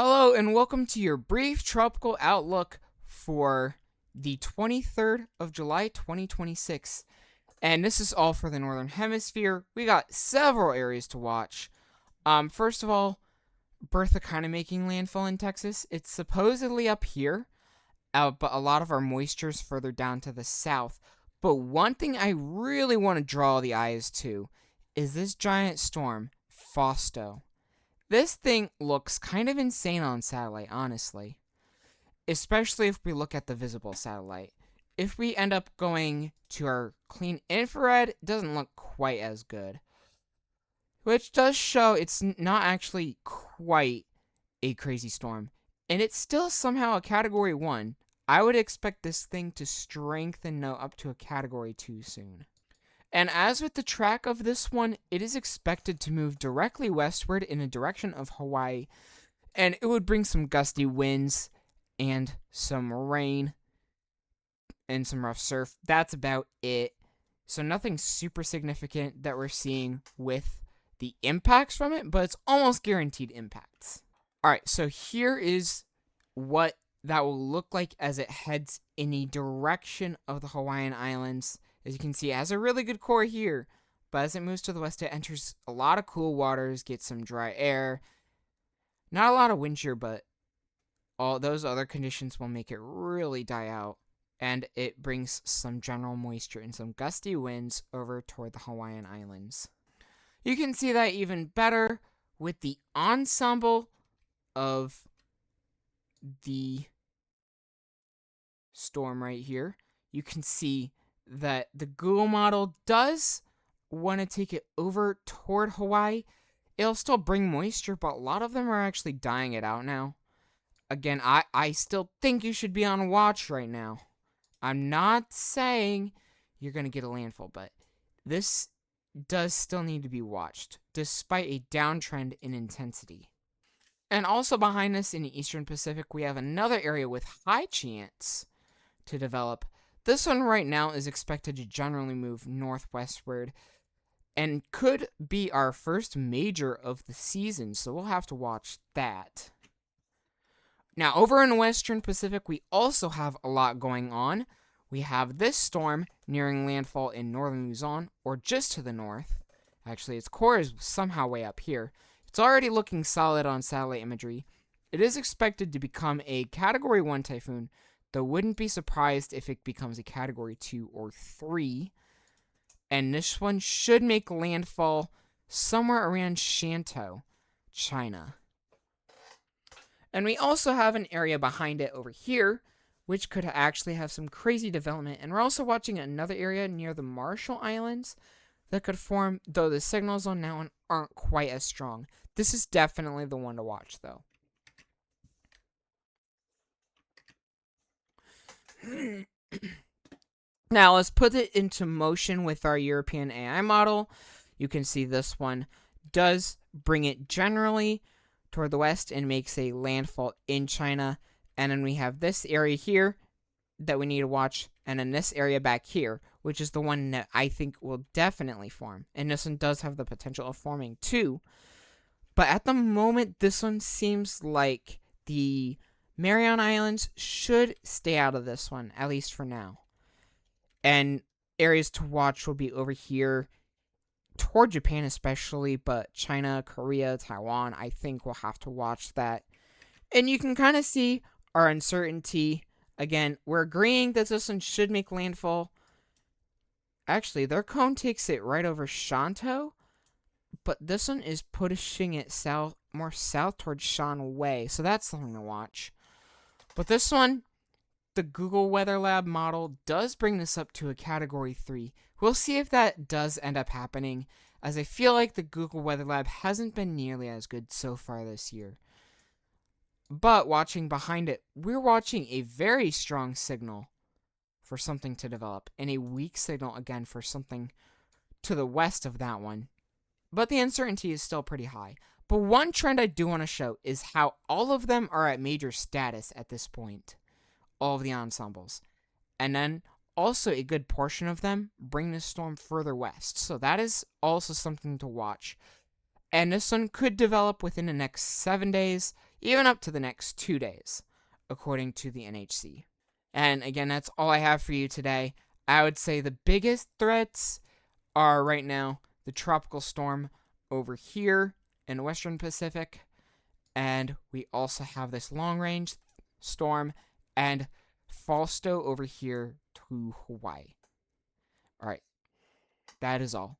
Hello and welcome to your brief tropical outlook for the 23rd of July 2026. And this is all for the Northern Hemisphere. We got several areas to watch. First of all, Bertha kind of making landfall in Texas. It's supposedly up here, but a lot of our moisture is further down to the south. But one thing I really want to draw the eyes to is this giant storm, Fausto. This thing looks kind of insane on satellite, honestly. Especially if we look at the visible satellite. If we end up going to our clean infrared, it doesn't look quite as good. Which does show it's not actually quite a crazy storm. And it's still somehow a Category 1. I would expect this thing to strengthen now up to a Category 2 soon. And as with the track of this one, it is expected to move directly westward in the direction of Hawaii, and it would bring some gusty winds and some rain and some rough surf. That's about it. So nothing super significant that we're seeing with the impacts from it, but it's almost guaranteed impacts. Alright, so here is what that will look like as it heads in the direction of the Hawaiian Islands. As you can see, it has a really good core here, but as it moves to the west, it enters a lot of cool waters, gets some dry air. Not a lot of wind shear, but all those other conditions will make it really die out, and it brings some general moisture and some gusty winds over toward the Hawaiian Islands. You can see that even better with the ensemble of the storm right here. You can see that the Google model does want to take it over toward Hawaii. It'll still bring moisture, but a lot of them are actually dying it out now. Again, I still think you should be on watch right now. I'm not saying you're going to get a landfall, but this does still need to be watched, despite a downtrend in intensity. And also behind us in the Eastern Pacific, we have another area with high chance to develop. This one right now is expected to generally move northwestward and could be our first major of the season, so we'll have to watch that. Now, over in the Western Pacific, we also have a lot going on. We have this storm nearing landfall in northern Luzon, or just to the north. Actually, its core is somehow way up here. It's already looking solid on satellite imagery. It is expected to become a Category 1 typhoon, though wouldn't be surprised if it becomes a Category 2 or 3. And this one should make landfall somewhere around Shantou, China. And we also have an area behind it over here, which could actually have some crazy development. And we're also watching another area near the Marshall Islands that could form, though the signals on that one aren't quite as strong. This is definitely the one to watch, though. Now, let's put it into motion with our European AI model. You can see this one does bring it generally toward the west and makes a landfall in China. And then we have this area here that we need to watch, and then this area back here, which is the one that I think will definitely form. And this one does have the potential of forming too. But at the moment, this one seems like the Mariana Islands should stay out of this one, at least for now. And areas to watch will be over here toward Japan especially, but China, Korea, Taiwan, I think we'll have to watch that. And you can kind of see our uncertainty. Again, we're agreeing that this one should make landfall. Actually, their cone takes it right over Shantou, but this one is pushing it south, more south towards Shanwei, so that's something to watch. But this one, the Google Weather Lab model does bring this up to a Category 3. We'll see if that does end up happening, as I feel like the Google Weather Lab hasn't been nearly as good so far this year. But watching behind it, we're watching a very strong signal for something to develop, and a weak signal again for something to the west of that one. But the uncertainty is still pretty high. But one trend I do want to show is how all of them are at major status at this point. All of the ensembles. And then also a good portion of them bring the storm further west. So that is also something to watch. And this one could develop within the next 7 days. even up to the next 2 days, according to the NHC. And again, that's all I have for you today. I would say the biggest threats are right now the tropical storm over here in the Western Pacific, and we also have this long-range storm and Fausto over here to Hawaii. All right, that is all.